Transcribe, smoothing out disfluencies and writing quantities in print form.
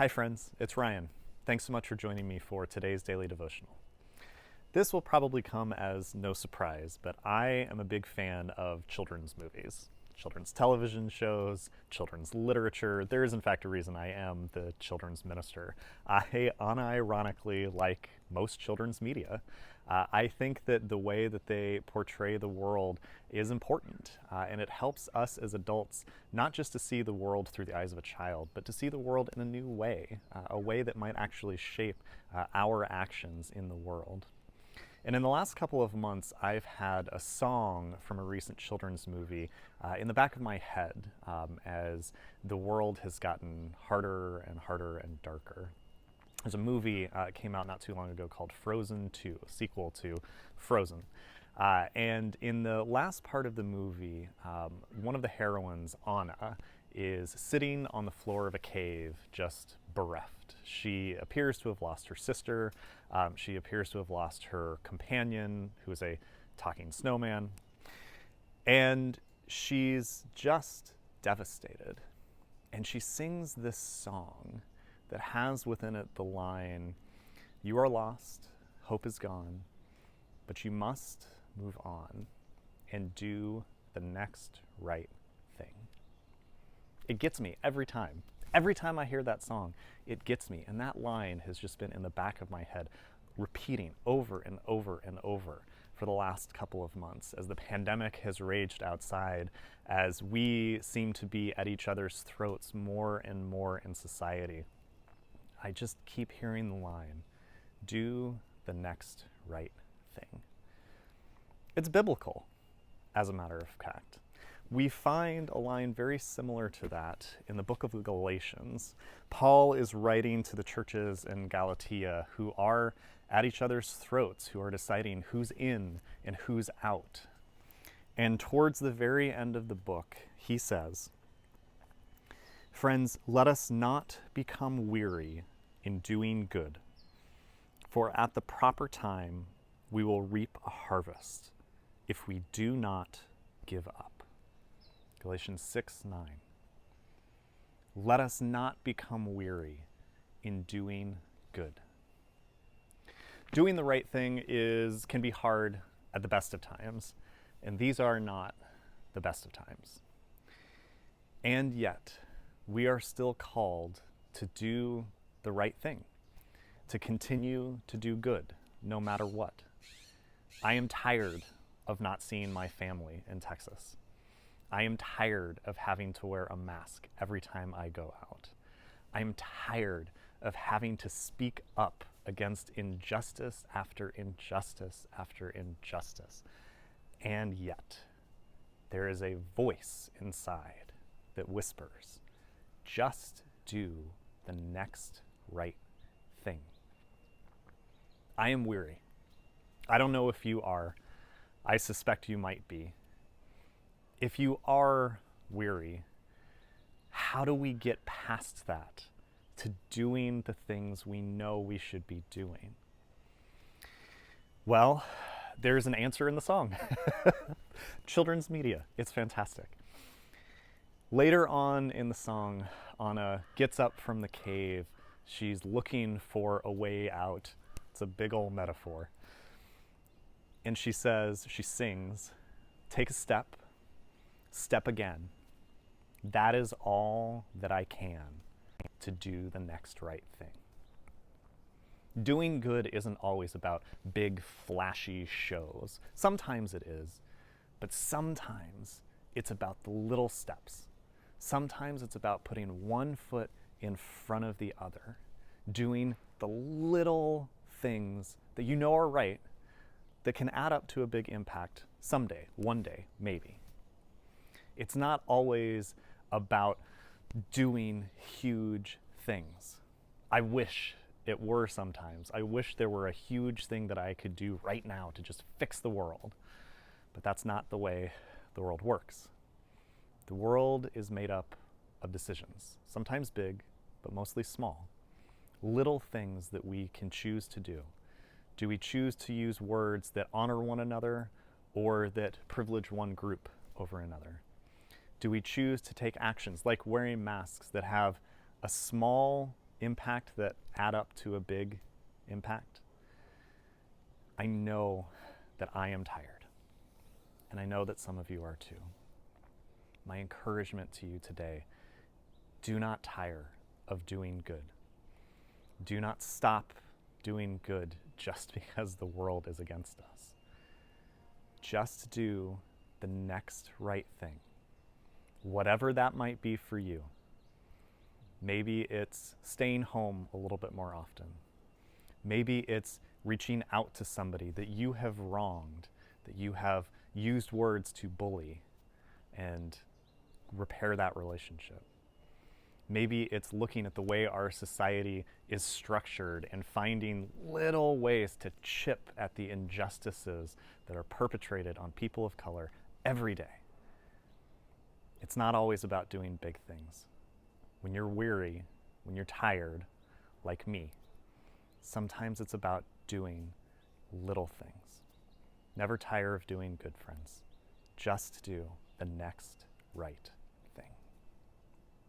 Hi friends, it's Ryan. Thanks so much for joining me for today's daily devotional. This will probably come as no surprise, but I am a big fan of children's movies, children's television shows, children's literature. There is in fact a reason I am the children's minister. I unironically like most children's media. I think that the way that they portray the world is important, and it helps us as adults not just to see the world through the eyes of a child, but to see the world in a new way, a way that might actually shape our actions in the world. And in the last couple of months, I've had a song from a recent children's movie in the back of my head as the world has gotten harder and harder and darker. There's a movie came out not too long ago called Frozen 2, a sequel to Frozen. And in the last part of the movie, one of the heroines, Anna, is sitting on the floor of a cave, just bereft. She appears to have lost her sister. She appears to have lost her companion, who is a talking snowman. And she's just devastated. And she sings this song that has within it the line, "You are lost, hope is gone, but you must move on and do the next right thing." It gets me every time. Every time I hear that song, it gets me. And that line has just been in the back of my head, repeating over and over and over for the last couple of months as the pandemic has raged outside, as we seem to be at each other's throats more and more in society. I just keep hearing the line, do the next right thing. It's biblical, as a matter of fact. We find a line very similar to that in the book of the Galatians. Paul is writing to the churches in Galatia who are at each other's throats, who are deciding who's in and who's out. And towards the very end of the book, he says, "Friends, let us not become weary in doing good, for at the proper time we will reap a harvest if we do not give up." Galatians 6:9. Let us not become weary in doing good. Doing the right thing can be hard at the best of times, and these are not the best of times. And yet, we are still called to do the right thing, to continue to do good, no matter what. I am tired of not seeing my family in Texas. I am tired of having to wear a mask every time I go out. I am tired of having to speak up against injustice after injustice after injustice. And yet, there is a voice inside that whispers, just do the next right thing. I am weary. I don't know if you are. I suspect you might be. If you are weary, how do we get past that to doing the things we know we should be doing? Well, there's an answer in the song. Children's media, it's fantastic. Later on in the song, Anna gets up from the cave. She's looking for a way out. It's a big old metaphor. And she sings, "Take a step, step again. That is all that I can to do the next right thing." Doing good isn't always about big, flashy shows. Sometimes it is, but sometimes it's about the little steps. Sometimes it's about putting one foot in front of the other, doing the little things that you know are right that can add up to a big impact someday, one day, maybe. It's not always about doing huge things. I wish it were sometimes. I wish there were a huge thing that I could do right now to just fix the world. But that's not the way the world works. The world is made up of decisions, sometimes big, but mostly small. Little things that we can choose to do. Do we choose to use words that honor one another or that privilege one group over another? Do we choose to take actions like wearing masks that have a small impact that add up to a big impact. I know that I am tired, and I know that some of you are too. My encouragement to you today, do not tire of doing good. Do not stop doing good just because the world is against us. Just do the next right thing, whatever that might be for you. Maybe it's staying home a little bit more often. Maybe it's reaching out to somebody that you have wronged, that you have used words to bully, and repair that relationship. Maybe it's looking at the way our society is structured and finding little ways to chip at the injustices that are perpetrated on people of color every day. It's not always about doing big things. When you're weary, when you're tired, like me, sometimes it's about doing little things. Never tire of doing good, friends. Just do the next right